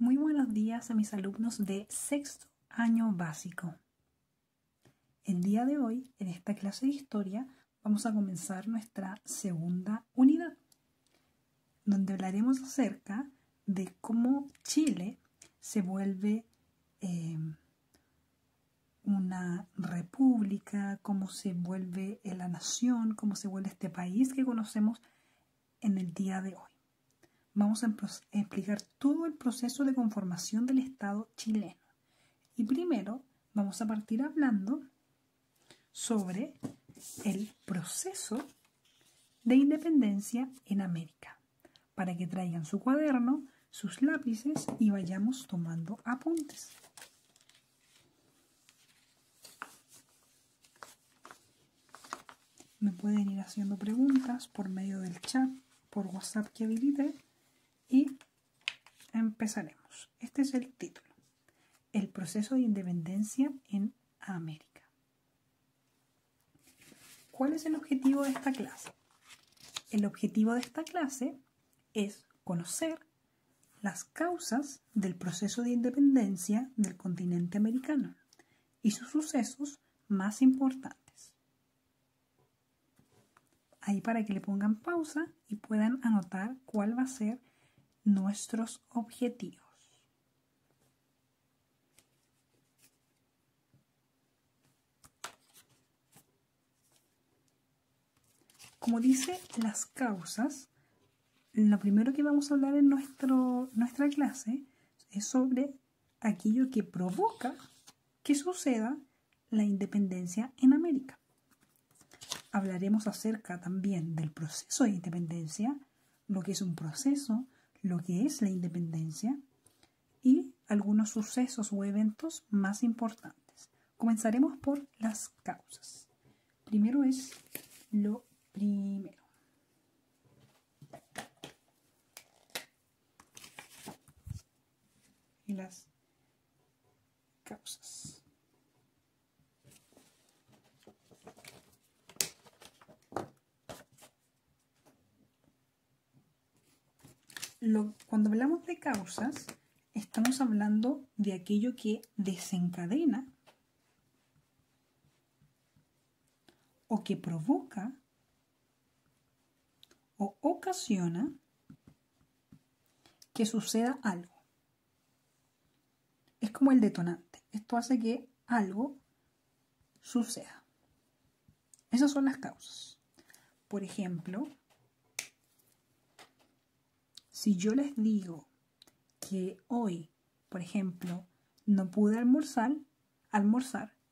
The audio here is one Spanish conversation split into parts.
Muy buenos días a mis alumnos de sexto año básico. El día de hoy, en esta clase de historia, vamos a comenzar nuestra segunda unidad, donde hablaremos acerca de cómo Chile se vuelve una república, cómo se vuelve la nación, cómo se vuelve este país que conocemos en el día de hoy. Vamos a explicar todo el proceso de conformación del Estado chileno. Y primero vamos a partir hablando sobre el proceso de independencia en América, para que traigan su cuaderno, sus lápices y vayamos tomando apuntes. Me pueden ir haciendo preguntas por medio del chat, por WhatsApp que habilité. Y empezaremos. Este es el título. El proceso de independencia en América. ¿Cuál es el objetivo de esta clase? El objetivo de esta clase es conocer las causas del proceso de independencia del continente americano y sus sucesos más importantes. Ahí para que le pongan pausa y puedan anotar cuál va a ser nuestros objetivos. Como dice las causas, lo primero que vamos a hablar en nuestra clase es sobre aquello que provoca que suceda la independencia en América. Hablaremos acerca también del proceso de independencia, lo que es un proceso, lo que es la independencia y algunos sucesos o eventos más importantes. Comenzaremos por las causas. Primero es lo primero. Y las causas. Cuando hablamos de causas, estamos hablando de aquello que desencadena o que provoca o ocasiona que suceda algo. Es como el detonante. Esto hace que algo suceda. Esas son las causas. Por ejemplo, si yo les digo que hoy, por ejemplo, no pude almorzar,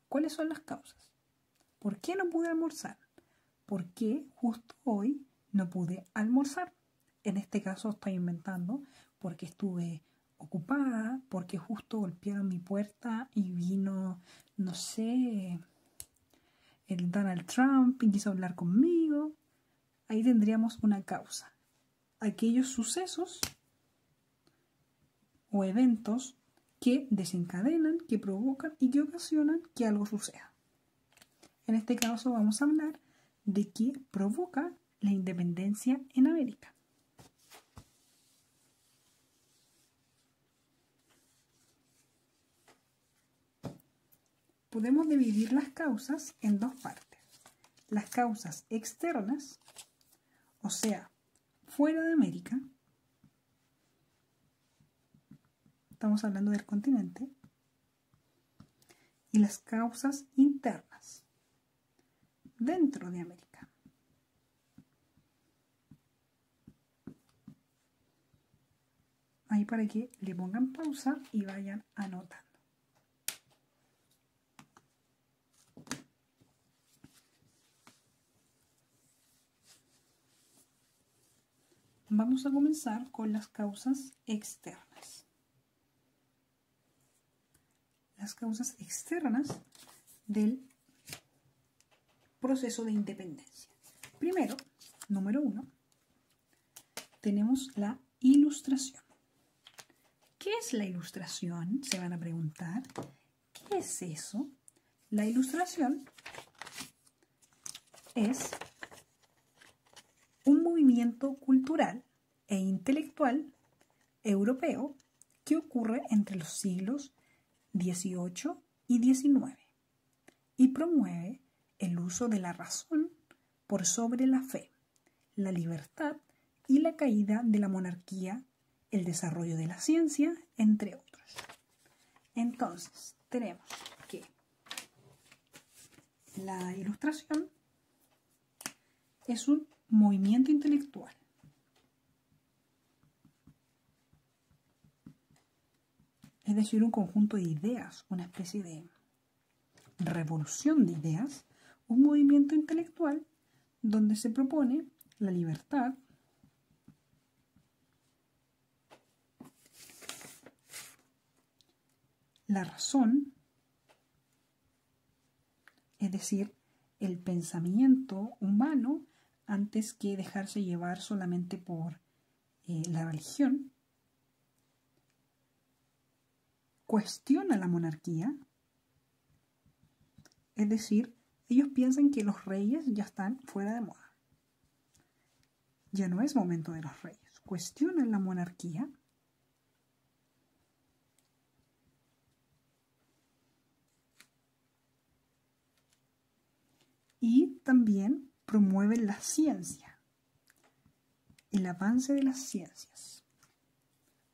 ¿cuáles son las causas? ¿Por qué no pude almorzar? ¿Por qué justo hoy no pude almorzar? En este caso estoy inventando porque estuve ocupada, porque justo golpearon mi puerta y vino, no sé, el Donald Trump y quiso hablar conmigo. Ahí tendríamos una causa. Aquellos sucesos o eventos que desencadenan, que provocan y que ocasionan que algo suceda. En este caso vamos a hablar de qué provoca la independencia en América. Podemos dividir las causas en dos partes. Las causas externas, o sea, fuera de América, estamos hablando del continente, y las causas internas, dentro de América. Ahí para que le pongan pausa y vayan anotando. Vamos a comenzar con las causas externas. Las causas externas del proceso de independencia. Primero, número 1, tenemos la ilustración. ¿Qué es la ilustración? Se van a preguntar. ¿Qué es eso? La ilustración es un movimiento cultural e intelectual europeo que ocurre ocurre entre los siglos XVIII y XIX y promueve el uso de la razón por sobre la fe, la libertad y la caída de la monarquía, el desarrollo de la ciencia, entre otros. Entonces, tenemos que la Ilustración es un movimiento intelectual. Es decir, un conjunto de ideas, una especie de revolución de ideas, un movimiento intelectual donde se propone la libertad, la razón, es decir, el pensamiento humano antes que dejarse llevar solamente por la religión, cuestiona la monarquía, es decir, ellos piensan que los reyes ya están fuera de moda. Ya no es momento de los reyes. Cuestionan la monarquía. Y también promueven la ciencia, el avance de las ciencias.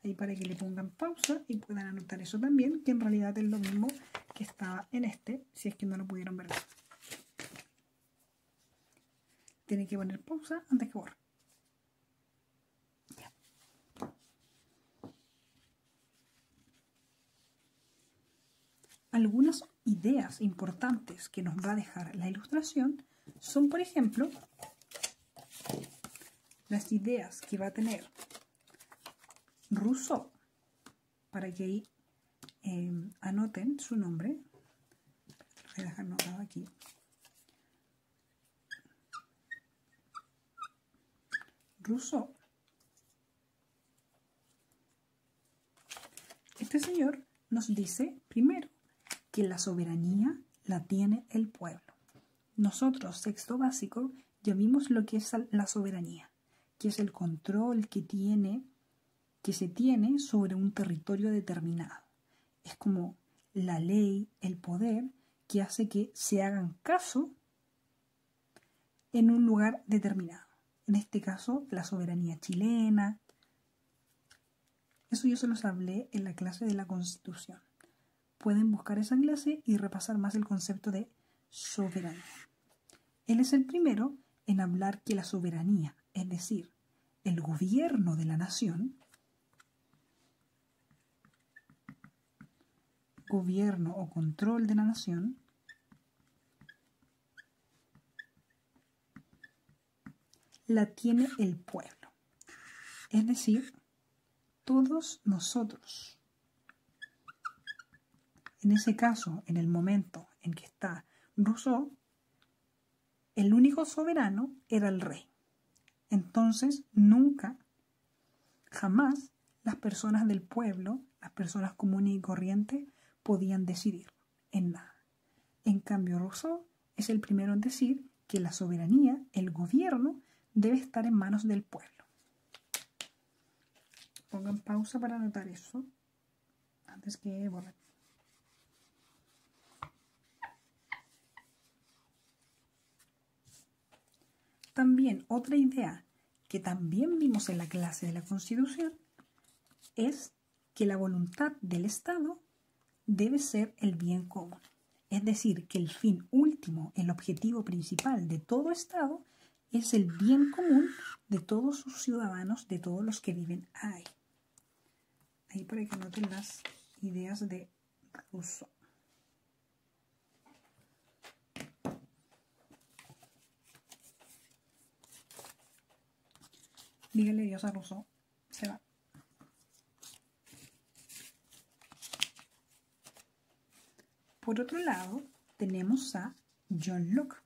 Ahí para que le pongan pausa y puedan anotar eso también, que en realidad es lo mismo que estaba en este, si es que no lo pudieron ver. Tienen que poner pausa antes que borrar. Algunas ideas importantes que nos va a dejar la Ilustración son, por ejemplo, las ideas que va a tener Rousseau, para que ahí anoten su nombre. Lo voy a dejar anotado aquí. Rousseau. Este señor nos dice, primero, que la soberanía la tiene el pueblo. Nosotros, sexto básico, ya vimos lo que es la soberanía, que es el control que se tiene sobre un territorio determinado. Es como la ley, el poder, que hace que se hagan caso en un lugar determinado. En este caso, la soberanía chilena. Eso yo se los hablé en la clase de la Constitución. Pueden buscar esa clase y repasar más el concepto de soberanía. Él es el primero en hablar que la soberanía, es decir, el gobierno de la nación, gobierno o control de la nación, la tiene el pueblo. Es decir, todos nosotros. En ese caso, en el momento en que está Rousseau, el único soberano era el rey. Entonces, nunca, jamás, las personas del pueblo, las personas comunes y corrientes, podían decidir en nada. En cambio, Rousseau es el primero en decir que la soberanía, el gobierno, debe estar en manos del pueblo. Pongan pausa para anotar eso antes que borren. También otra idea que también vimos en la clase de la Constitución es que la voluntad del Estado debe ser el bien común. Es decir, que el fin último, el objetivo principal de todo Estado es el bien común de todos sus ciudadanos, de todos los que viven ahí. Ahí para que noten las ideas de Rousseau. Dígale Dios a Rousseau. Se va. Por otro lado, tenemos a John Locke.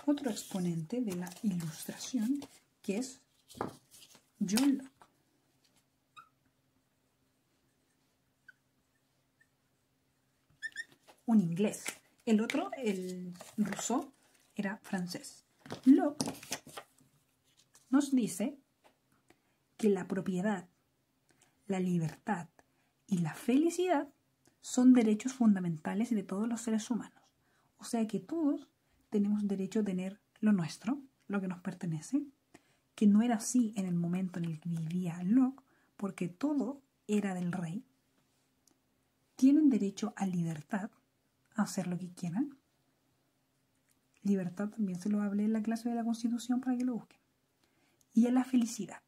Otro exponente de la Ilustración, que es John Locke. Un inglés. El otro, el Rousseau, era francés. Locke nos dice que la propiedad, la libertad y la felicidad son derechos fundamentales de todos los seres humanos. O sea que todos tenemos derecho a tener lo nuestro, lo que nos pertenece, que no era así en el momento en el que vivía Locke, porque todo era del rey. Tienen derecho a libertad, a hacer lo que quieran. Libertad también se lo hablé en la clase de la Constitución para que lo busquen. Y a la felicidad.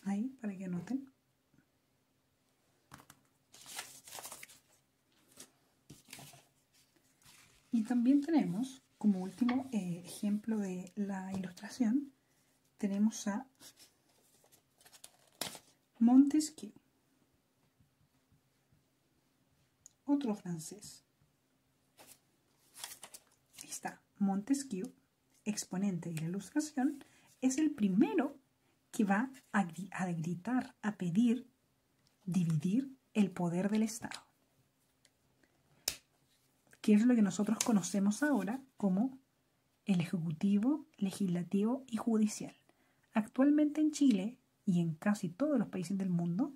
Ahí, para que anoten. Y también tenemos, como último ejemplo de la ilustración, tenemos a Montesquieu, otro francés. Ahí está, Montesquieu, exponente de la ilustración, es el primero que va a gritar, a pedir, dividir el poder del Estado, que es lo que nosotros conocemos ahora como el Ejecutivo, Legislativo y Judicial. Actualmente en Chile y en casi todos los países del mundo,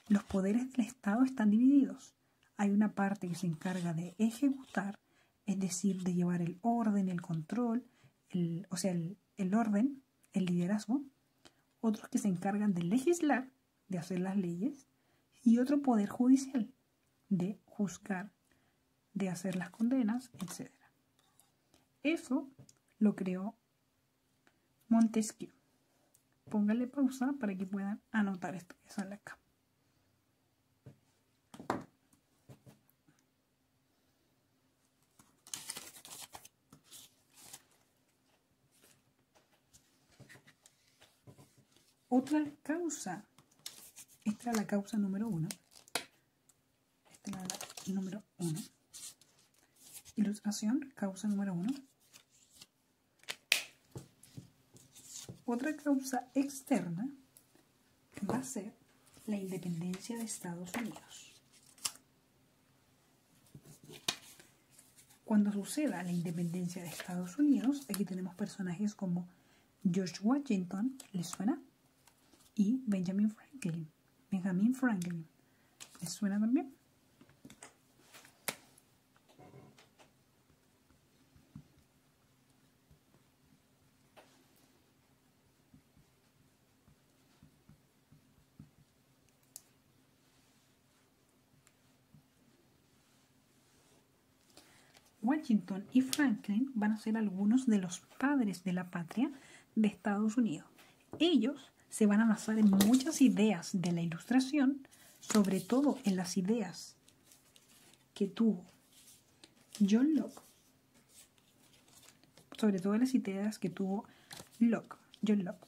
los poderes del Estado están divididos. Hay una parte que se encarga de ejecutar, es decir, de llevar el orden, el control, el orden, el liderazgo. Otros que se encargan de legislar, de hacer las leyes, y otro poder judicial, de juzgar, de hacer las condenas, etc. Eso lo creó Montesquieu. Pónganle pausa para que puedan anotar esto que sale acá. Otra causa, esta es la causa número 1. Esta es la número 1. Ilustración, causa número 1. Otra causa externa va a ser la independencia de Estados Unidos. Cuando suceda la independencia de Estados Unidos, aquí tenemos personajes como George Washington, ¿les suena? Y Benjamin Franklin. ¿Les suena también? Washington y Franklin van a ser algunos de los padres de la patria de Estados Unidos. Ellos se van a basar en muchas ideas de la Ilustración, sobre todo en las ideas que tuvo John Locke, sobre todo en las ideas que tuvo John Locke.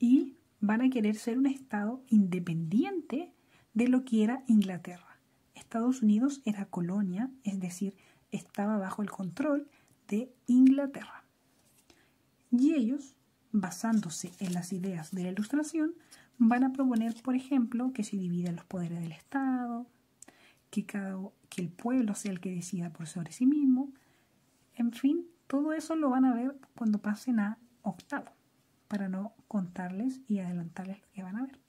Y van a querer ser un estado independiente de lo que era Inglaterra. Estados Unidos era colonia, es decir, estaba bajo el control de Inglaterra. Y ellos, basándose en las ideas de la Ilustración, van a proponer, por ejemplo, que se dividan los poderes del Estado, que el pueblo sea el que decida por sobre sí mismo. En fin, todo eso lo van a ver cuando pasen a octavo, para no contarles y adelantarles lo que van a ver.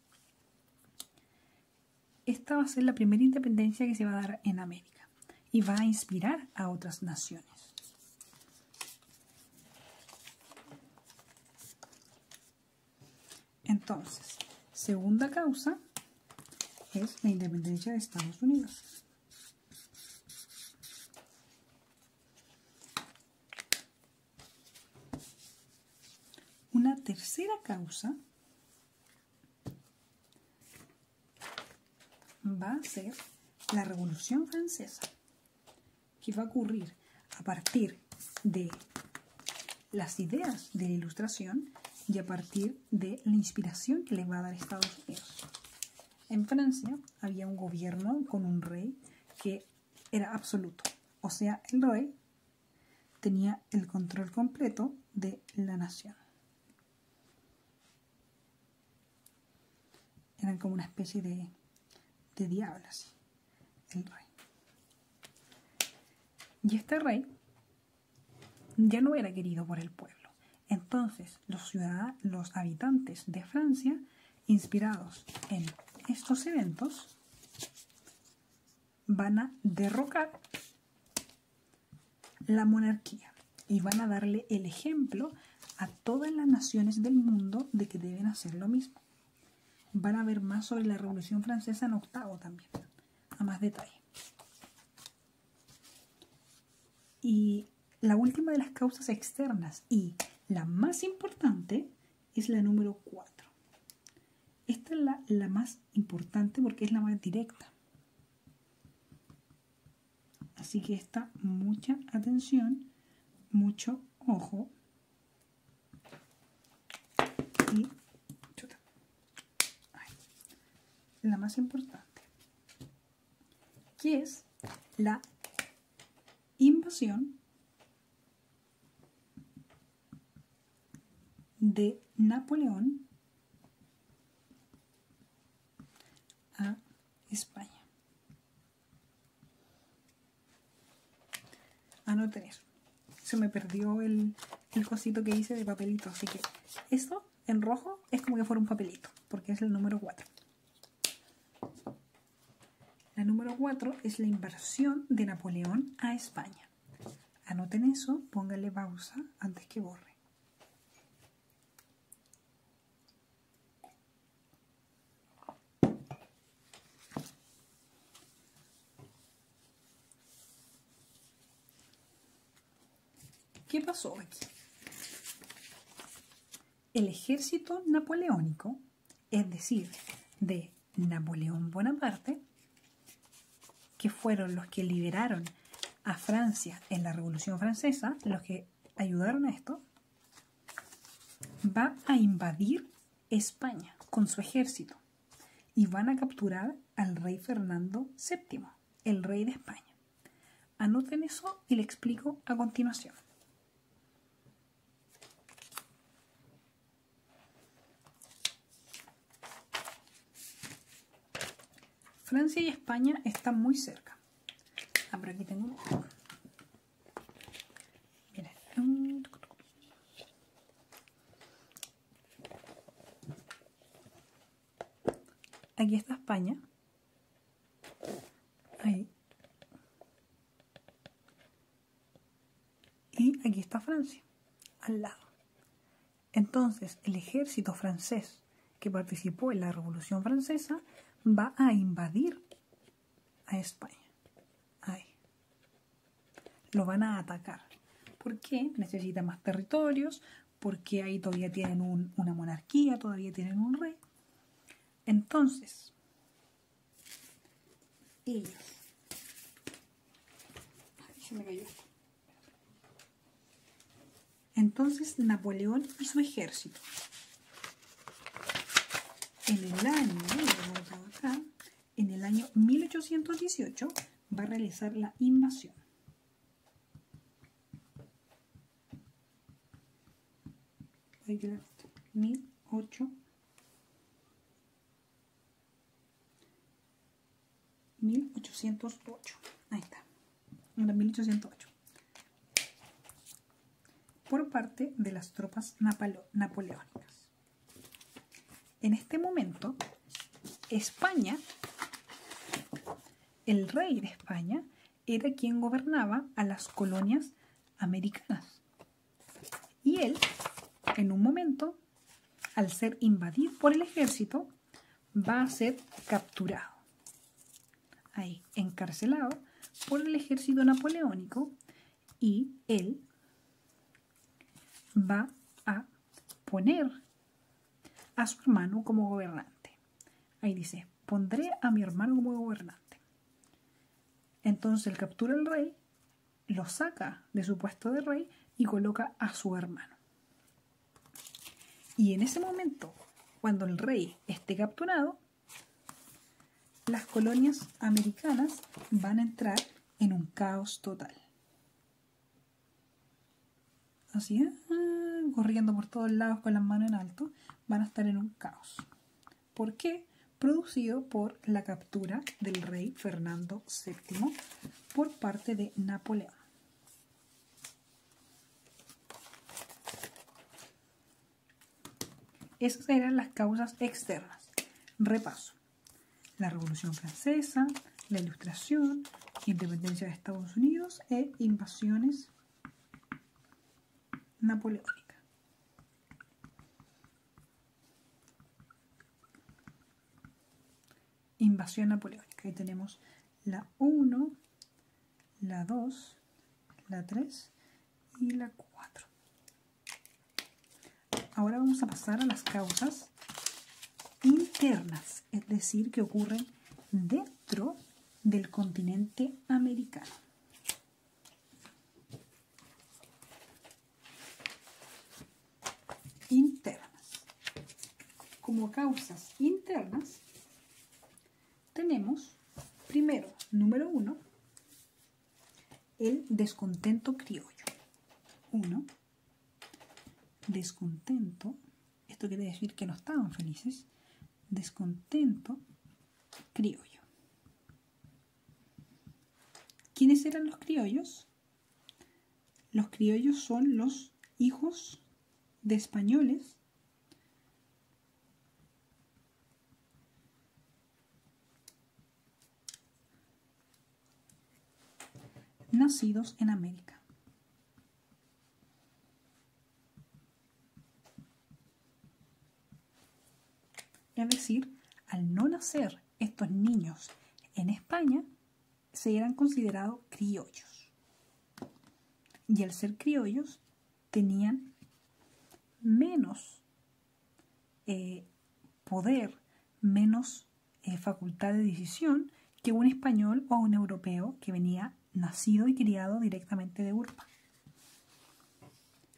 Esta va a ser la primera independencia que se va a dar en América y va a inspirar a otras naciones. Entonces, segunda causa es la independencia de Estados Unidos. Una tercera causa va a ser la Revolución Francesa, que va a ocurrir a partir de las ideas de la Ilustración y a partir de la inspiración que les va a dar Estados Unidos. En Francia había un gobierno con un rey que era absoluto, o sea, el rey tenía el control completo de la nación. Eran como una especie de diablo, así, el rey. Y este rey ya no era querido por el pueblo. Entonces los habitantes de Francia, inspirados en estos eventos, van a derrocar la monarquía y van a darle el ejemplo a todas las naciones del mundo de que deben hacer lo mismo. Van a ver más sobre la Revolución Francesa en octavo también, a más detalle. Y la última de las causas externas y la más importante es la número 4. Esta es la más importante porque es la más directa. Así que esta, mucha atención, mucho ojo. Y la más importante, que es la invasión de Napoleón a España. Anoten eso. Se me perdió el cosito que hice de papelito, así que esto en rojo es como que fuera un papelito, porque es el número 4. La número 4 es la invasión de Napoleón a España. Anoten eso, pónganle pausa antes que borre. ¿Qué pasó aquí? El ejército napoleónico, es decir, de Napoleón Bonaparte, que fueron los que liberaron a Francia en la Revolución Francesa, los que ayudaron a esto, va a invadir España con su ejército y van a capturar al rey Fernando VII, el rey de España. Anoten eso y le explico a continuación. Francia y España están muy cerca. Ah, pero aquí tengo... Miren. Aquí está España. Ahí. Y aquí está Francia, al lado. Entonces, el ejército francés que participó en la Revolución Francesa va a invadir a España. Ahí. Lo van a atacar. ¿Por qué? Necesitan más territorios, porque ahí todavía tienen una monarquía, todavía tienen un rey. Entonces, ellos... Ay, se me cayó esto. Entonces, Napoleón y su ejército, en el año 1818, va a realizar la invasión. Voy a quedar 1808. Ahí está. En 1808. Por parte de las tropas napoleónicas. En este momento, España, el rey de España, era quien gobernaba a las colonias americanas. Y él, en un momento, al ser invadido por el ejército, va a ser capturado. Ahí, encarcelado por el ejército napoleónico, y él va a poner a su hermano como gobernante. Ahí dice, pondré a mi hermano como gobernante. Entonces él captura al rey, lo saca de su puesto de rey y coloca a su hermano. Y en ese momento, cuando el rey esté capturado, las colonias americanas van a entrar en un caos total. Así, corriendo por todos lados con las manos en alto, van a estar en un caos. ¿Por qué? Producido por la captura del rey Fernando VII por parte de Napoleón. esas eran las causas externas. Repaso. La Revolución Francesa, la Ilustración, independencia de Estados Unidos e invasiones napoleónicas. Invasión napoleónica. Ahí tenemos la 1, la 2, la 3 y la 4. Ahora vamos a pasar a las causas internas, es decir, que ocurren dentro del continente americano. Internas. Como causas internas tenemos, primero, número 1, el descontento criollo. 1. Descontento, esto quiere decir que no estaban felices. Descontento criollo. ¿Quiénes eran los criollos? Los criollos son los hijos de españoles nacidos en América. Es decir, al no nacer estos niños en España, se eran considerados criollos. Y al ser criollos, tenían menos poder, menos facultad de decisión que un español o un europeo que venía nacido y criado directamente de Europa.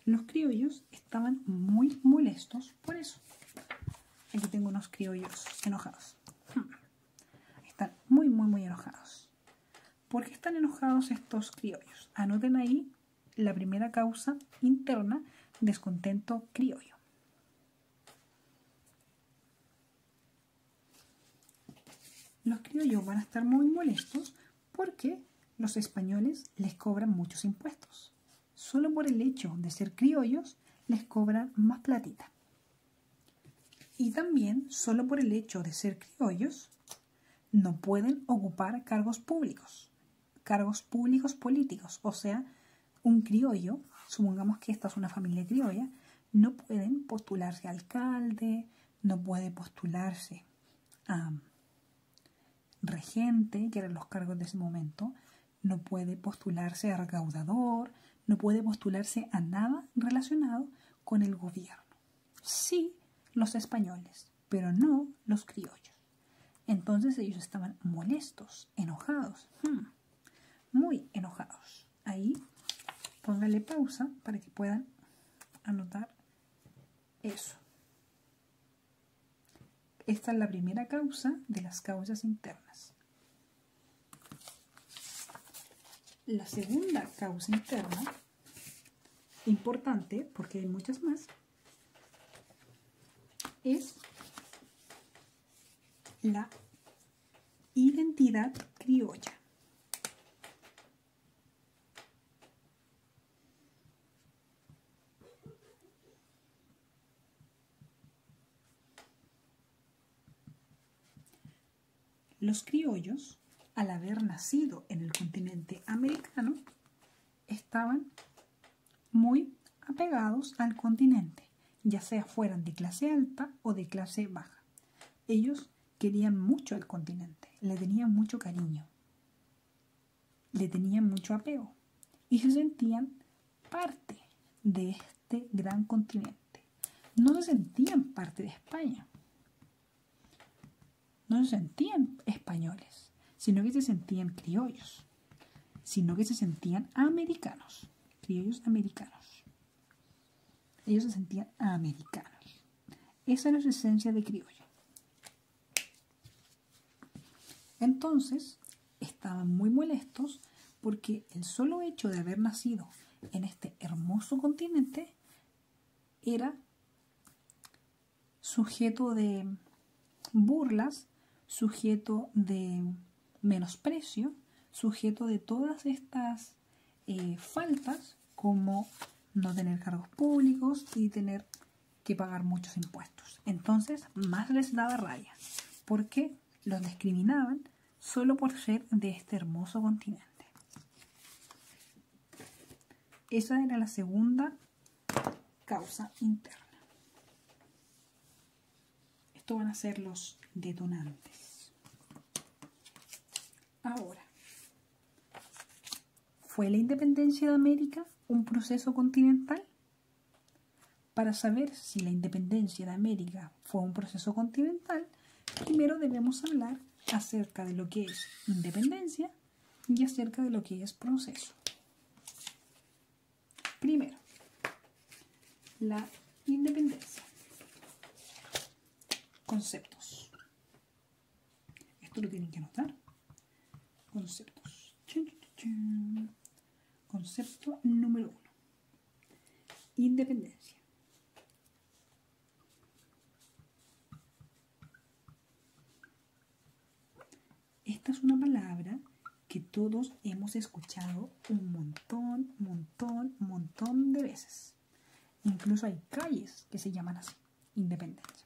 Los criollos estaban muy molestos por eso. Aquí tengo unos criollos enojados. Están muy enojados. ¿Por qué están enojados estos criollos? Anoten ahí la primera causa interna, descontento criollo. Los criollos van a estar muy molestos porque los españoles les cobran muchos impuestos. Solo por el hecho de ser criollos les cobran más platita. Y también, solo por el hecho de ser criollos, no pueden ocupar cargos públicos políticos. O sea, un criollo, supongamos que esta es una familia criolla, no pueden postularse a alcalde, no puede postularse a regente, que eran los cargos de ese momento, no puede postularse a recaudador, no puede postularse a nada relacionado con el gobierno. Sí, los españoles, pero no los criollos. Entonces ellos estaban molestos, enojados, muy enojados. Ahí póngale pausa para que puedan anotar eso. Esta es la primera causa de las causas internas. La segunda causa interna, importante porque hay muchas más, es la identidad criolla. Los criollos, al haber nacido en el continente americano, estaban muy apegados al continente, ya sea fueran de clase alta o de clase baja. Ellos querían mucho al continente, le tenían mucho cariño, le tenían mucho apego y se sentían parte de este gran continente. No se sentían parte de España, no se sentían españoles, sino que se sentían criollos, sino que se sentían americanos, criollos americanos. Ellos se sentían americanos. Esa era su esencia de criollo. Entonces, estaban muy molestos porque el solo hecho de haber nacido en este hermoso continente era sujeto de burlas, sujeto de menosprecio, sujeto de todas estas faltas como no tener cargos públicos y tener que pagar muchos impuestos. Entonces, más les daba rabia, porque los discriminaban solo por ser de este hermoso continente. Esa era la segunda causa interna. Estos van a ser los detonantes. Ahora, ¿fue la independencia de América un proceso continental? Para saber si la independencia de América fue un proceso continental, primero debemos hablar acerca de lo que es independencia y acerca de lo que es proceso. Primero, la independencia. Conceptos. Esto lo tienen que anotar. Conceptos. Concepto número 1. Independencia. Esta es una palabra que todos hemos escuchado un montón de veces. Incluso hay calles que se llaman así, independencia.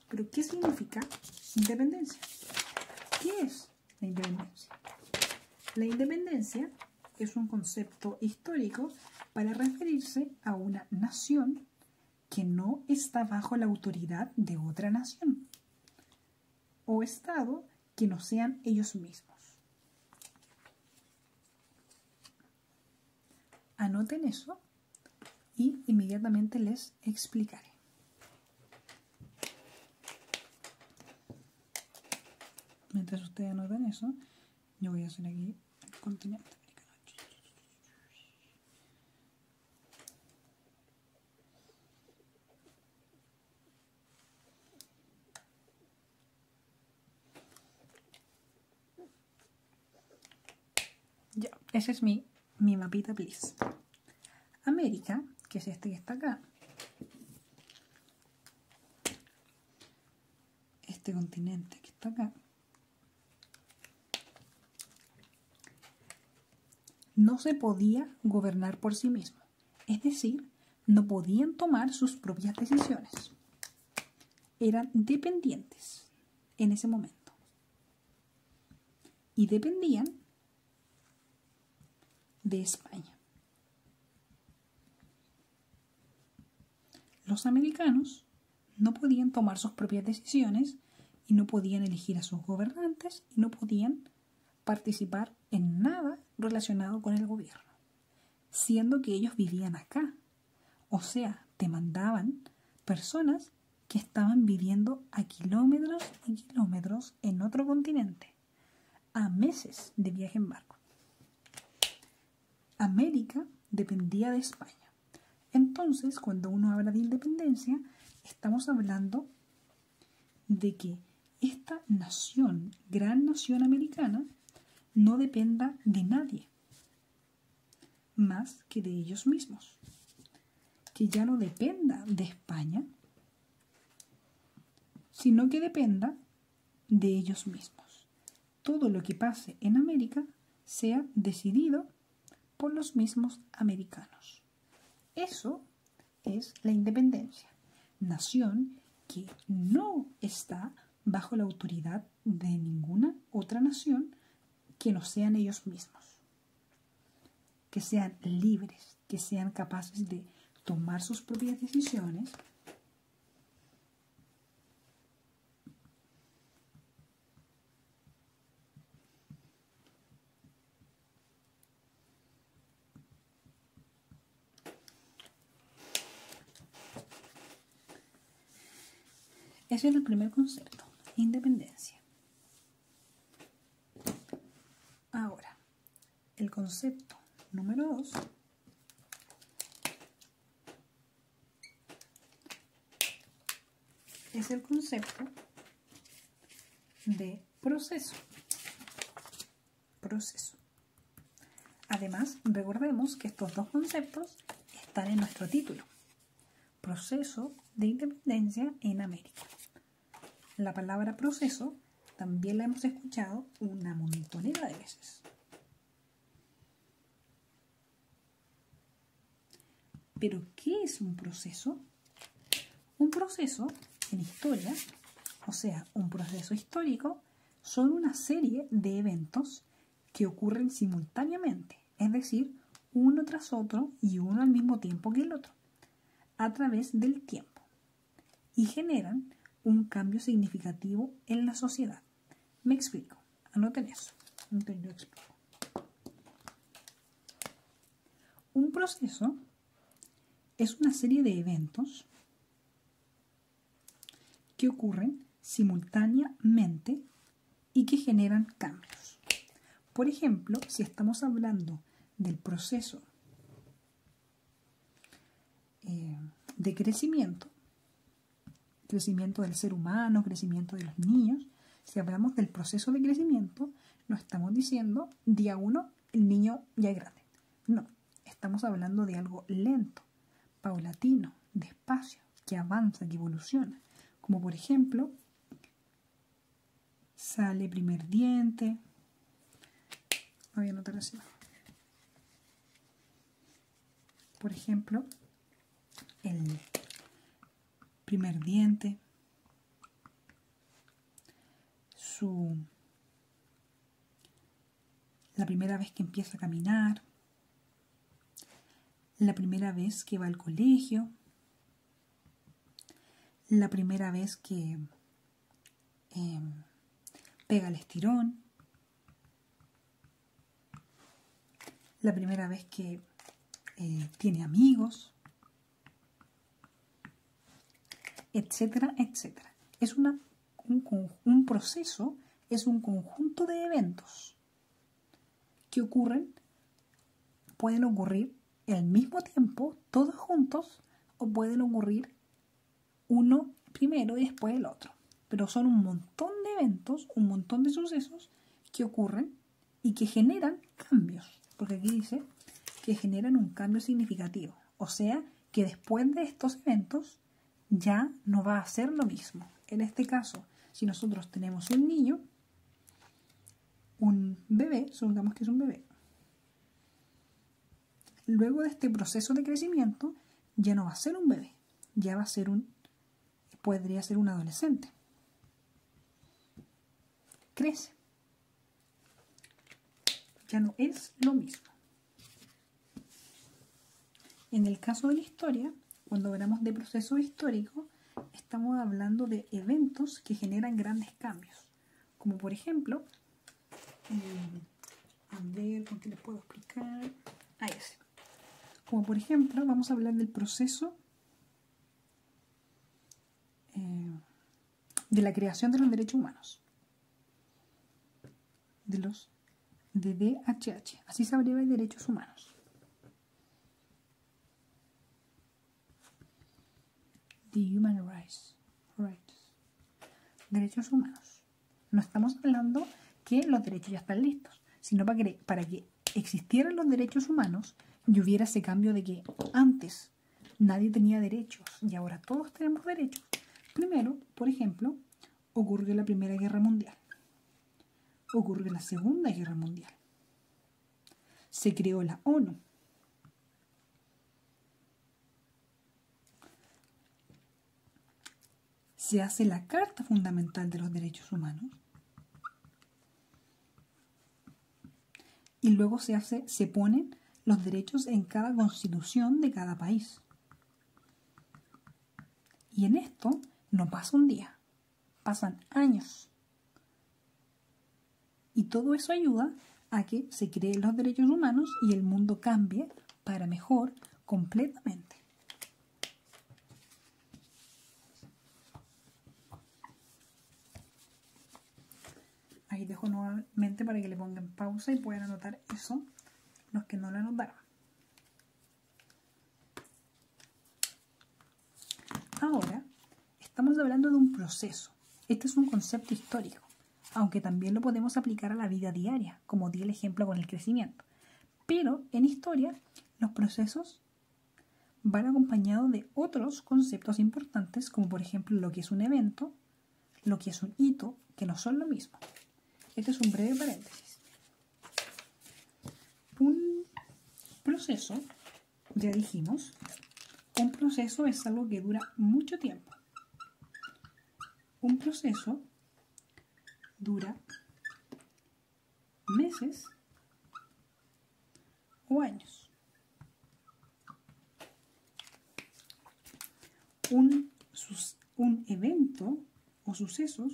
¿Pero qué significa independencia? ¿Qué es la independencia? La independencia es un concepto histórico para referirse a una nación que no está bajo la autoridad de otra nación o estado que no sean ellos mismos. Anoten eso y inmediatamente les explicaré. Mientras ustedes anotan eso, yo voy a hacer aquí el continente americano. Ya, ese es mi mapita, please. América, que es este que está acá, este continente que está acá, no se podía gobernar por sí mismo, es decir, no podían tomar sus propias decisiones. Eran dependientes en ese momento y dependían de España. Los americanos no podían tomar sus propias decisiones y no podían elegir a sus gobernantes y no podían participar en nada relacionado con el gobierno, siendo que ellos vivían acá. O sea, te mandaban personas que estaban viviendo a kilómetros y kilómetros en otro continente, a meses de viaje en barco. América dependía de España. Entonces, cuando uno habla de independencia, estamos hablando de que esta nación, gran nación americana, no dependa de nadie más que de ellos mismos. Que ya no dependa de España, sino que dependa de ellos mismos. Todo lo que pase en América sea decidido por los mismos americanos. Eso es la independencia. Nación que no está bajo la autoridad de ninguna otra nación que no sean ellos mismos. Que sean libres, que sean capaces de tomar sus propias decisiones ese es el primer concepto, independencia. Ahora, el concepto número 2 es el concepto de proceso. Proceso. Además, recordemos que estos dos conceptos están en nuestro título. Proceso de independencia en América. La palabra proceso también la hemos escuchado una montonera de veces. Pero, ¿qué es un proceso? Un proceso en historia, o sea, un proceso histórico, son una serie de eventos que ocurren simultáneamente, es decir, uno tras otro y uno al mismo tiempo que el otro, a través del tiempo, y generan un cambio significativo en la sociedad. Me explico, anoten eso, entonces yo explico. Un proceso es una serie de eventos que ocurren simultáneamente y que generan cambios. Por ejemplo, si estamos hablando del proceso de crecimiento del ser humano, crecimiento de los niños, si hablamos del proceso de crecimiento, no estamos diciendo día 1 el niño ya es grande. No, estamos hablando de algo lento, paulatino, despacio, que avanza, que evoluciona. Como por ejemplo, sale primer diente. Voy a anotar así. Por ejemplo, el primer diente, la primera vez que empieza a caminar, la primera vez que va al colegio, la primera vez que pega el estirón, la primera vez que tiene amigos, etcétera, etcétera. Es un proceso, es un conjunto de eventos que pueden ocurrir al mismo tiempo, todos juntos, o pueden ocurrir uno primero y después el otro. Pero son un montón de eventos, un montón de sucesos que ocurren y que generan cambios. Porque aquí dice que generan un cambio significativo. O sea, que después de estos eventos ya no va a ser lo mismo. En este caso, si nosotros tenemos un niño, un bebé, supongamos que es un bebé, luego de este proceso de crecimiento, ya no va a ser un bebé, ya va a ser podría ser un adolescente. Crece. Ya no es lo mismo. En el caso de la historia, cuando hablamos de proceso histórico, estamos hablando de eventos que generan grandes cambios. Como por ejemplo, a ver, ¿con qué les puedo explicar? Ese. Como por ejemplo, vamos a hablar del proceso de la creación de los derechos humanos. De DHH. Así se abrevia derechos humanos. The Human Rights. Derechos humanos. No estamos hablando que los derechos ya están listos, sino para que existieran los derechos humanos y hubiera ese cambio de que antes nadie tenía derechos y ahora todos tenemos derechos. Primero, por ejemplo, ocurrió la Primera Guerra Mundial. Ocurrió la Segunda Guerra Mundial. Se creó la ONU. Se hace la Carta Fundamental de los Derechos Humanos. Y luego se ponen los derechos en cada constitución de cada país. Y en esto no pasa un día, pasan años. Y todo eso ayuda a que se creen los derechos humanos y el mundo cambie para mejor completamente. Ahí dejo nuevamente para que le pongan pausa y puedan anotar eso los que no lo anotaron. Ahora estamos hablando de un proceso. Este es un concepto histórico, aunque también lo podemos aplicar a la vida diaria, como di el ejemplo con el crecimiento. Pero en historia los procesos van acompañados de otros conceptos importantes, como por ejemplo lo que es un evento, lo que es un hito, que no son lo mismo. Este es un breve paréntesis. Un proceso, ya dijimos, Un proceso es algo que dura mucho tiempo. Un proceso dura meses o años. Un evento o suceso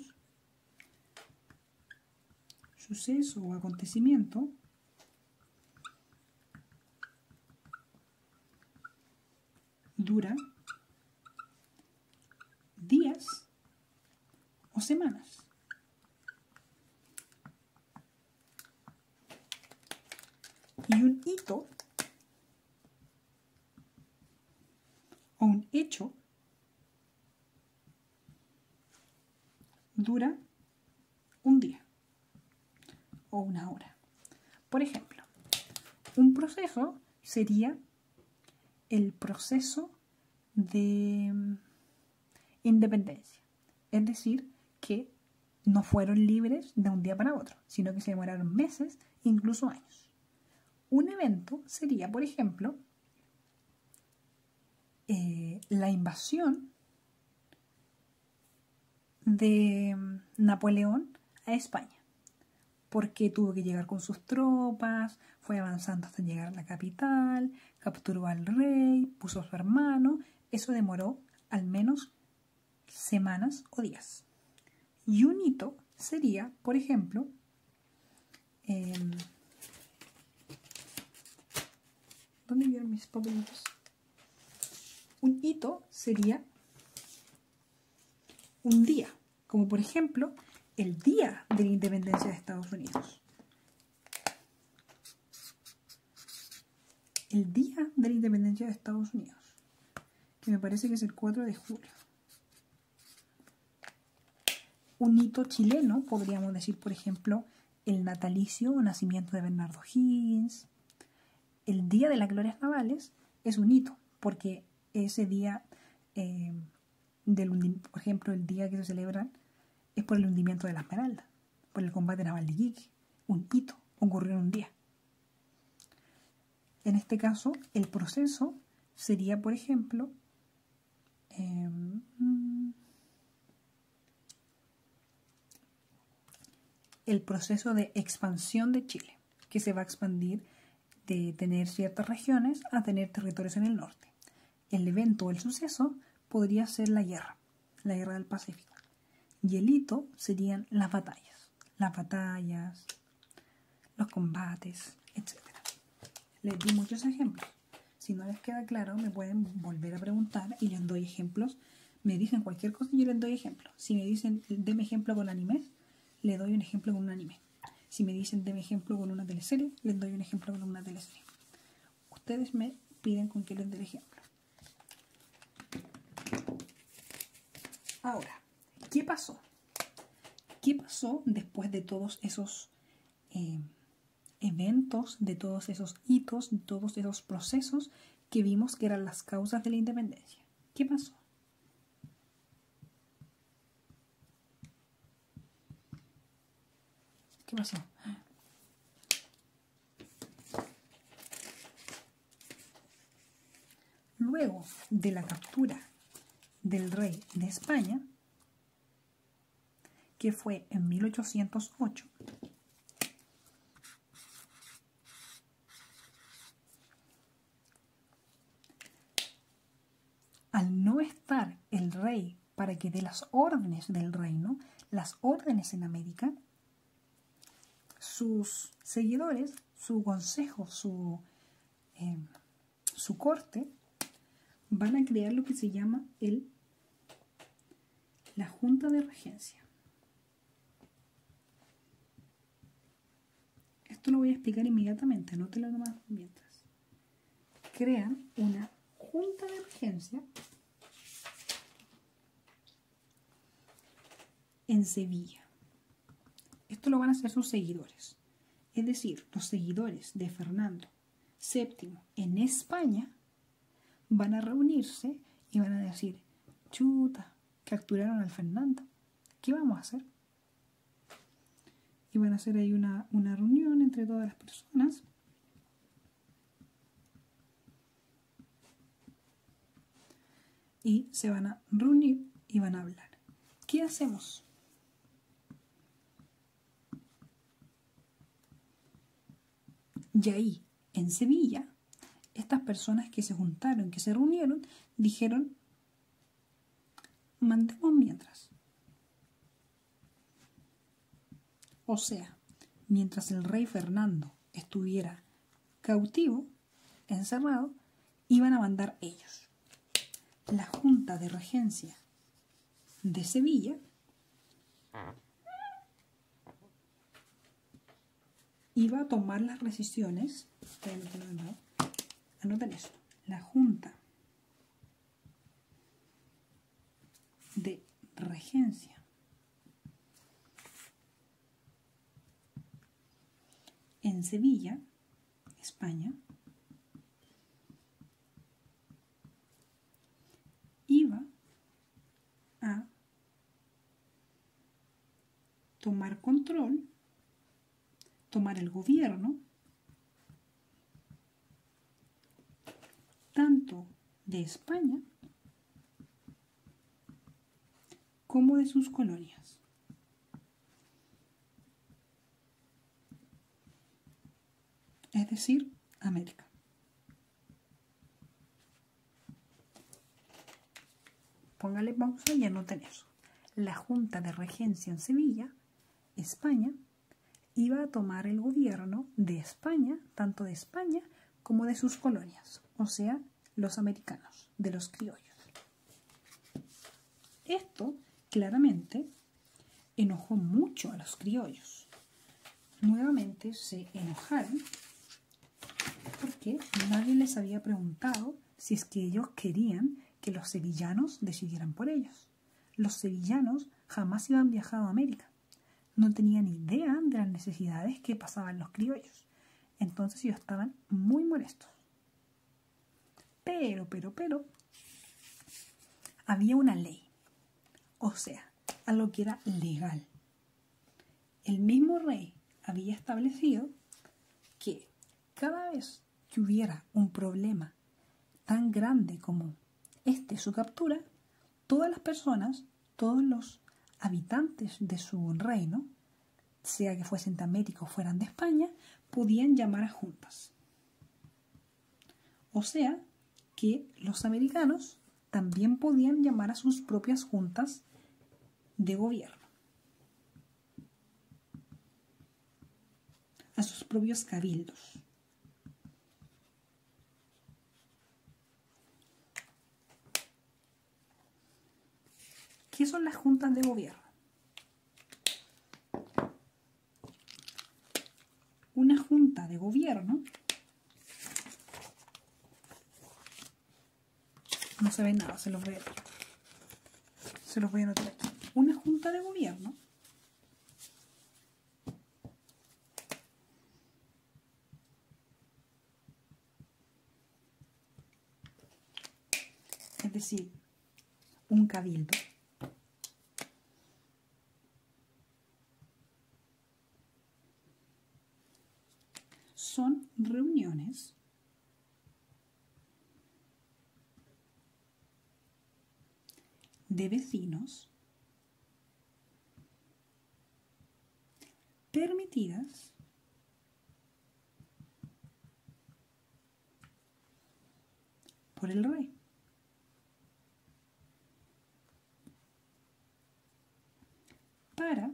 o acontecimiento dura días o semanas. Y un hito o un hecho dura un día o una hora. Por ejemplo, un proceso sería el proceso de independencia. Es decir, que no fueron libres de un día para otro, sino que se demoraron meses, incluso años. Un evento sería, por ejemplo, la invasión de Napoleón a España, porque tuvo que llegar con sus tropas, fue avanzando hasta llegar a la capital, capturó al rey, puso a su hermano. Eso demoró al menos semanas o días. Y un hito sería, por ejemplo, ¿dónde vieron mis papelitos? Un hito sería un día, como por ejemplo el día de la independencia de Estados Unidos. El día de la independencia de Estados Unidos, que me parece que es el 4 de julio. Un hito chileno, podríamos decir, por ejemplo, el natalicio o nacimiento de Bernardo Higgins. El Día de las Glorias Navales es un hito, porque ese día, por ejemplo, el día que se celebra es por el hundimiento de la Esmeralda, por el combate naval de Iquique. Un hito ocurrió en un día. En este caso, el proceso sería, por ejemplo, el proceso de expansión de Chile, que se va a expandir de tener ciertas regiones a tener territorios en el norte. El evento o el suceso podría ser la guerra del Pacífico. Y el hito serían las batallas, los combates, etc. Les di muchos ejemplos. Si no les queda claro, me pueden volver a preguntar y les doy ejemplos. Me dicen cualquier cosa y yo les doy ejemplos. Si me dicen, deme ejemplo con animes, le doy un ejemplo con un anime. Si me dicen, deme ejemplo con una teleserie, les doy un ejemplo con una teleserie. Ustedes me piden con qué les dé el ejemplo. Ahora, ¿qué pasó? ¿Qué pasó después de todos esos eventos, de todos esos hitos, de todos esos procesos que vimos que eran las causas de la independencia? ¿Qué pasó? ¿Qué pasó? Luego de la captura del rey de España, que fue en 1808, al no estar el rey para que dé las órdenes del reino, las órdenes en América, sus seguidores, su consejo, su corte, van a crear lo que se llama la Junta de Regencia. Esto lo voy a explicar inmediatamente, anótelo nomás mientras. Crean una Junta de Regencia en Sevilla. Esto lo van a hacer sus seguidores. Es decir, los seguidores de Fernando VII en España van a reunirse y van a decir, chuta, capturaron al Fernando, ¿qué vamos a hacer? Y van a hacer ahí una reunión entre todas las personas. y se van a reunir y van a hablar. ¿Qué hacemos? Y ahí, en Sevilla, estas personas que se juntaron, que se reunieron, dijeron, mandemos mientras. O sea, mientras el rey Fernando estuviera cautivo, encerrado, iban a mandar ellos. La Junta de Regencia de Sevilla iba a tomar las decisiones. Anoten eso. La Junta de Regencia en Sevilla, España, iba a tomar control, tomar el gobierno, tanto de España como de sus colonias. Es decir, América. Póngale pausa y anoten eso. La Junta de Regencia en Sevilla, España, iba a tomar el gobierno de España, tanto de España como de sus colonias, o sea, los americanos, de los criollos. Esto claramente enojó mucho a los criollos. Nuevamente se enojaron porque nadie les había preguntado si es que ellos querían que los sevillanos decidieran por ellos. Los sevillanos jamás habían viajado a América. No tenían idea de las necesidades que pasaban los criollos. Entonces ellos estaban muy molestos. Pero, había una ley. O sea, algo que era legal. El mismo rey había establecido que cada vez que hubiera un problema tan grande como su captura, todas las personas, todos los habitantes de su reino, sea que fuesen de América o fueran de España, podían llamar a juntas. O sea, que los americanos también podían llamar a sus propias juntas de gobierno, a sus propios cabildos. ¿Qué son las juntas de gobierno? Una junta de gobierno, no se ve nada, se los voy a anotar aquí. Una junta de gobierno es decir, un cabildo, son reuniones de vecinos permitidas por el rey. Para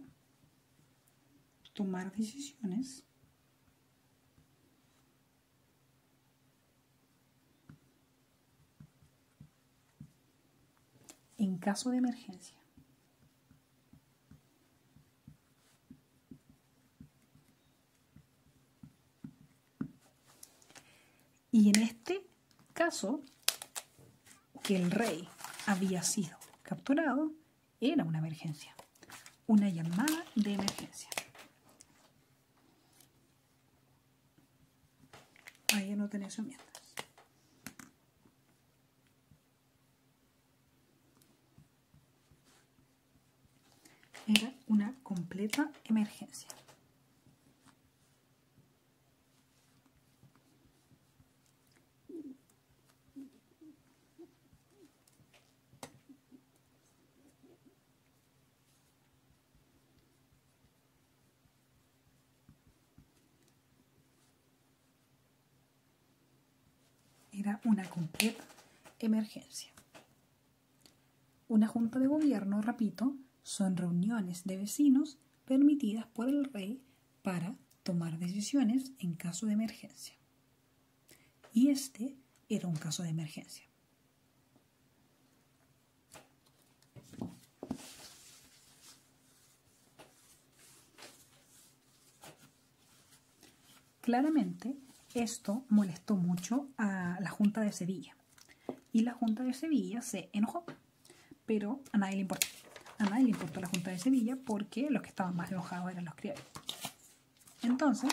tomar decisiones en caso de emergencia. Y en este caso, que el rey había sido capturado, era una emergencia, una llamada de emergencia. Ahí anoten eso mientras. Era una completa emergencia. era una completa emergencia. Una junta de gobierno, repito, son reuniones de vecinos permitidas por el rey para tomar decisiones en caso de emergencia. Y este era un caso de emergencia. Claramente, esto molestó mucho a la Junta de Sevilla. Y la Junta de Sevilla se enojó. Pero a nadie le importó. A nadie le importó la Junta de Sevilla porque los que estaban más enojados eran los criollos. Entonces,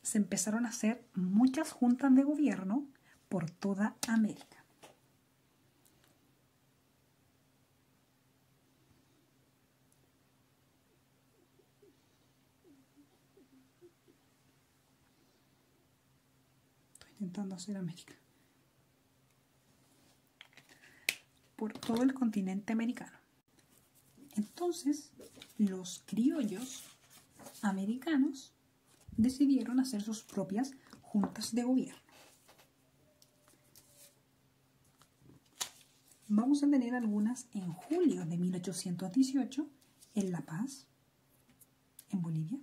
se empezaron a hacer muchas juntas de gobierno por toda América. Estoy intentando hacer América. Por todo el continente americano. Entonces, los criollos americanos decidieron hacer sus propias juntas de gobierno. Vamos a tener algunas en julio de 1818 en La Paz, en Bolivia.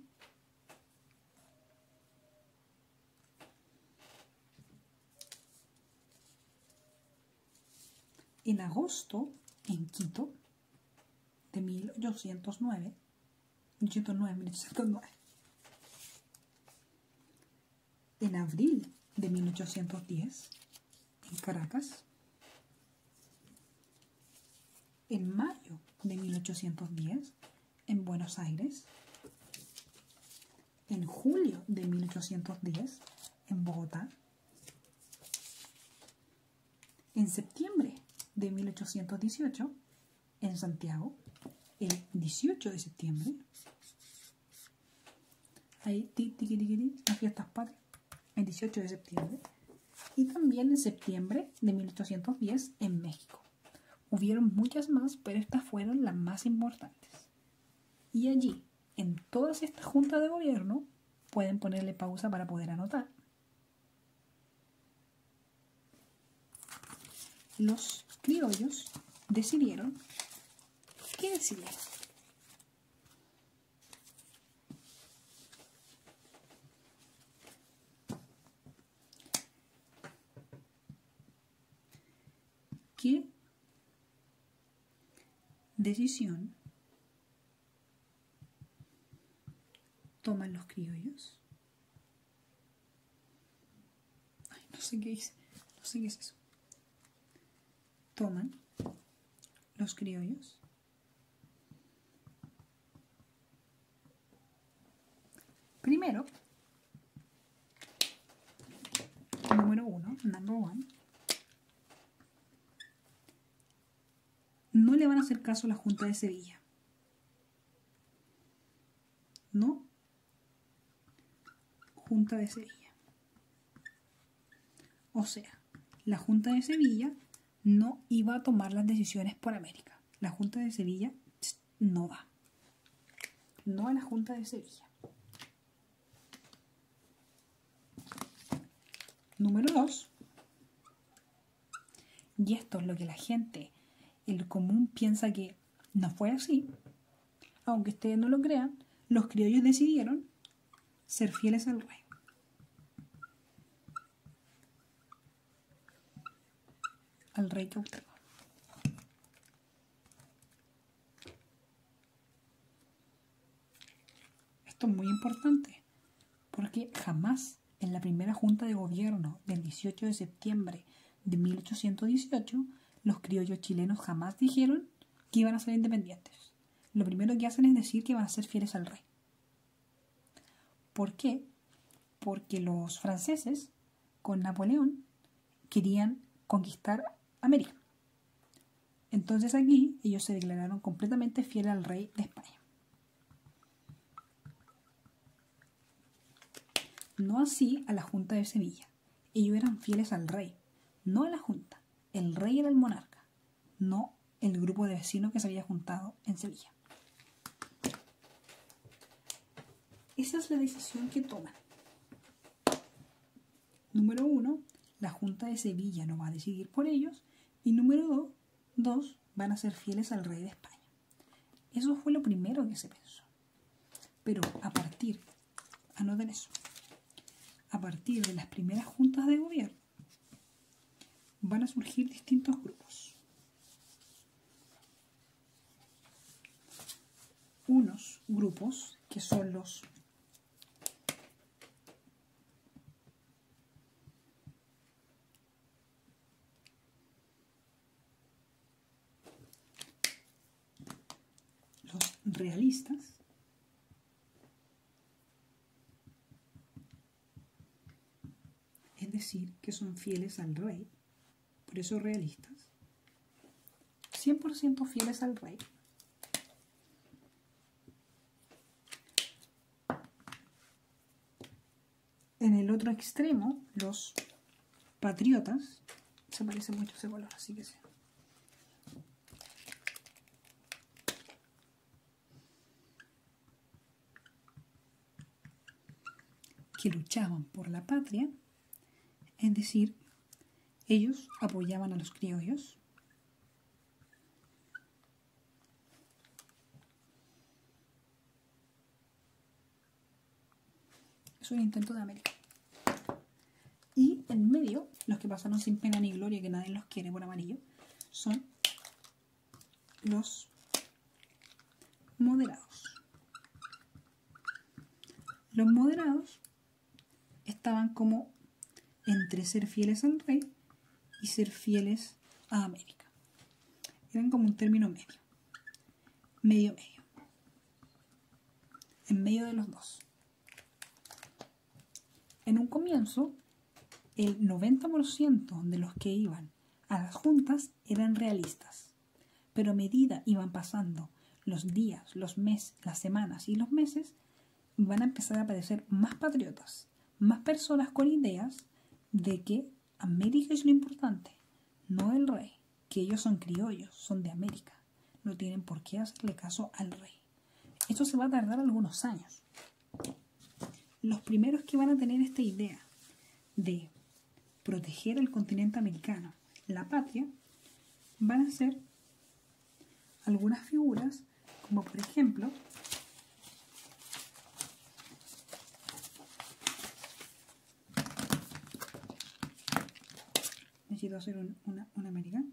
En agosto, en Quito, de 1809. En abril de 1810, en Caracas. En mayo de 1810, en Buenos Aires. En julio de 1810, en Bogotá. En septiembre de 1818, en Santiago, el 18 de septiembre, ahí, las fiestas patrias, el 18 de septiembre, y también en septiembre de 1810 en México. Hubieron muchas más, pero estas fueron las más importantes. Y allí, en todas estas juntas de gobierno, pueden ponerle pausa para poder anotar. Los criollos decidieron. ¿Qué decidieron? ¿Qué decisión toman los criollos? Ay, no sé qué es eso. Toman los criollos primero, número 1, number 1, no le van a hacer caso a la Junta de Sevilla. No, Junta de Sevilla. O sea, la Junta de Sevilla no iba a tomar las decisiones por América. La Junta de Sevilla no va. No a la Junta de Sevilla. Número 2. Y esto es lo que la gente, el común, piensa que no fue así. Aunque ustedes no lo crean, los criollos decidieron ser fieles al rey. Al rey cautivo. Esto es muy importante porque jamás en la primera junta de gobierno del 18 de septiembre de 1818 los criollos chilenos jamás dijeron que iban a ser independientes. Lo primero que hacen es decir que van a ser fieles al rey. ¿Por qué? Porque los franceses con Napoleón querían conquistar América. Entonces aquí ellos se declararon completamente fieles al rey de España. No así a la Junta de Sevilla. Ellos eran fieles al rey, no a la Junta. El rey era el monarca, no el grupo de vecinos que se había juntado en Sevilla. Esa es la decisión que toman. Número 1, la Junta de Sevilla no va a decidir por ellos. Y número 2, van a ser fieles al rey de España. Eso fue lo primero que se pensó. Pero anoten eso, a partir de las primeras juntas de gobierno van a surgir distintos grupos. Unos grupos que son los realistas, es decir, que son fieles al rey, por eso realistas, 100% fieles al rey. En el otro extremo, los patriotas, se parece mucho ese color, así que sí. Que luchaban por la patria, es decir, ellos apoyaban a los criollos. Es un intento de América. Y en medio, los que pasaron sin pena ni gloria, que nadie los quiere por amarillo, son los moderados. Los moderados estaban como entre ser fieles al rey y ser fieles a América. Eran como un término medio. Medio. En medio de los dos. En un comienzo, el 90% de los que iban a las juntas eran realistas. Pero a medida iban pasando los días, los meses, las semanas y los meses, van a empezar a aparecer más patriotas, más personas con ideas de que América es lo importante, no el rey, que ellos son criollos, son de América, no tienen por qué hacerle caso al rey. Esto se va a tardar algunos años. Los primeros que van a tener esta idea de proteger el continente americano, la patria, van a ser algunas figuras, como por ejemplo necesito hacer una americana.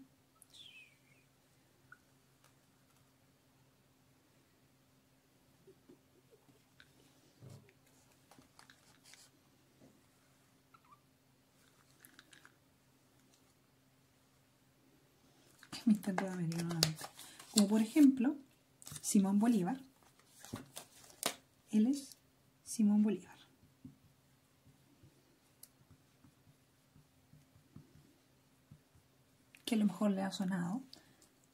Me intento de americano nuevamente. Como por ejemplo, Simón Bolívar. Él es Simón Bolívar. Que a lo mejor le ha sonado.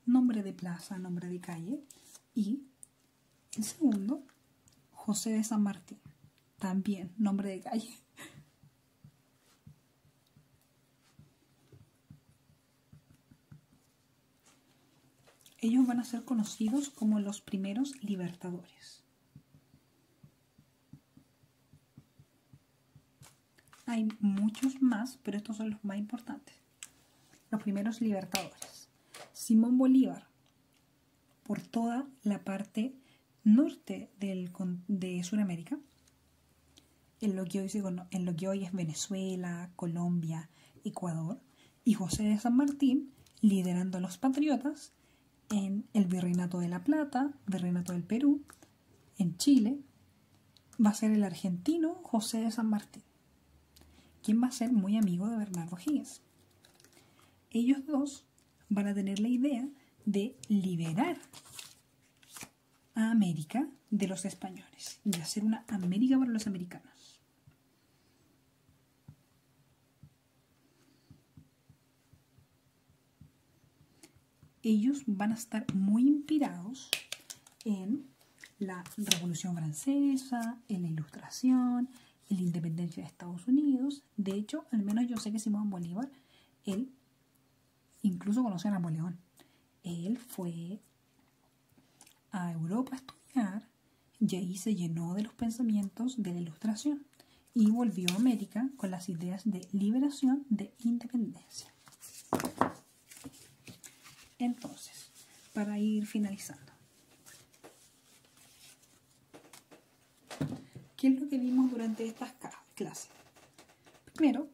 Nombre de plaza, nombre de calle. Y el segundo, José de San Martín. También nombre de calle. Ellos van a ser conocidos como los primeros libertadores. Hay muchos más, pero estos son los más importantes. Los primeros libertadores. Simón Bolívar, por toda la parte norte de Sudamérica, en lo que hoy es Venezuela, Colombia, Ecuador, y José de San Martín liderando a los patriotas en el Virreinato de La Plata, Virreinato del Perú, en Chile, va a ser el argentino José de San Martín, quien va a ser muy amigo de Bernardo Higgins. Ellos dos van a tener la idea de liberar a América de los españoles y hacer una América para los americanos. Ellos van a estar muy inspirados en la Revolución Francesa, en la Ilustración, en la independencia de Estados Unidos. De hecho, al menos yo sé que Simón Bolívar, él incluso conoció a Napoleón. Él fue a Europa a estudiar y ahí se llenó de los pensamientos de la Ilustración. y volvió a América con las ideas de liberación de independencia. Entonces, para ir finalizando, ¿qué es lo que vimos durante estas clases? Primero,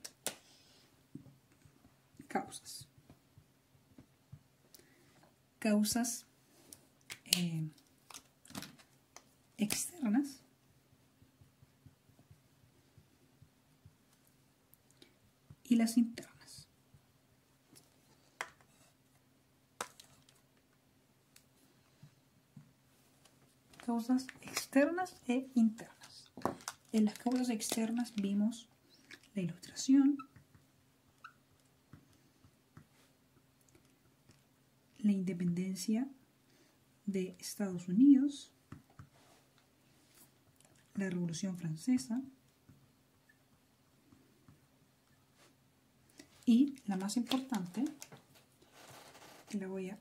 causas. Causas externas y las internas. Causas externas e internas. En las causas externas vimos la Ilustración, la independencia de Estados Unidos, la Revolución Francesa y la más importante, que la voy a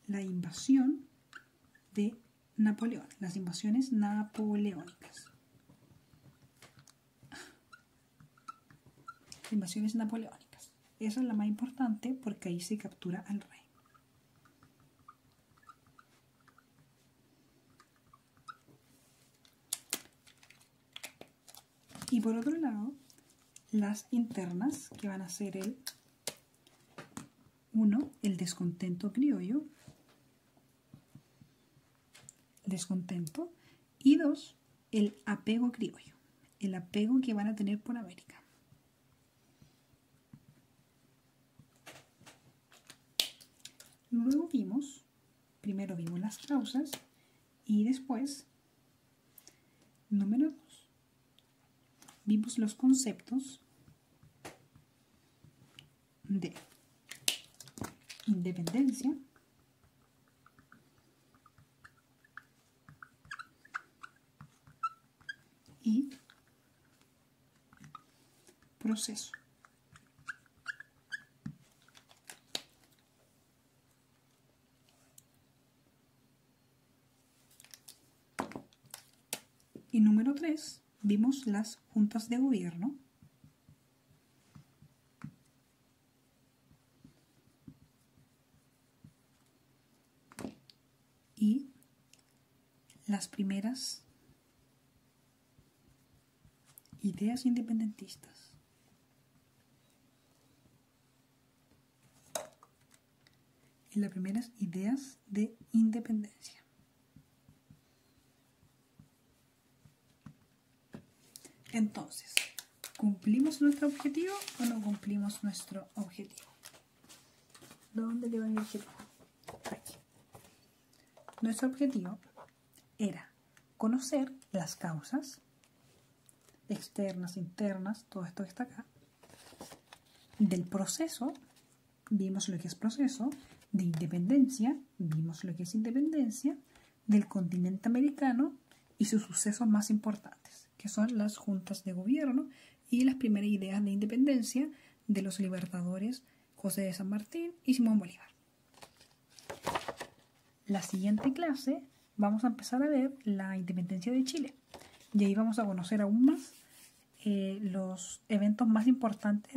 la invasión de Napoleón, las invasiones napoleónicas. Invasiones napoleónicas. Esa es la más importante porque ahí se captura al rey. Y por otro lado, las internas, que van a ser el 1, el descontento criollo, descontento, y 2, el apego criollo, el apego que van a tener por América. Luego primero vimos las causas y después, número 2, vimos los conceptos de independencia, y proceso. Y número 3, vimos las juntas de gobierno, y las primeras ideas independentistas. Y las primeras ideas de independencia. Entonces, ¿cumplimos nuestro objetivo o no cumplimos nuestro objetivo? ¿Dónde queda mi objetivo? Aquí. Nuestro objetivo era conocer las causas externas, internas, todo esto que está acá, del proceso, vimos lo que es proceso, de independencia, vimos lo que es independencia, del continente americano y sus sucesos más importantes, que son las juntas de gobierno y las primeras ideas de independencia de los libertadores José de San Martín y Simón Bolívar. La siguiente clase vamos a empezar a ver la independencia de Chile y ahí vamos a conocer aún más los eventos más importantes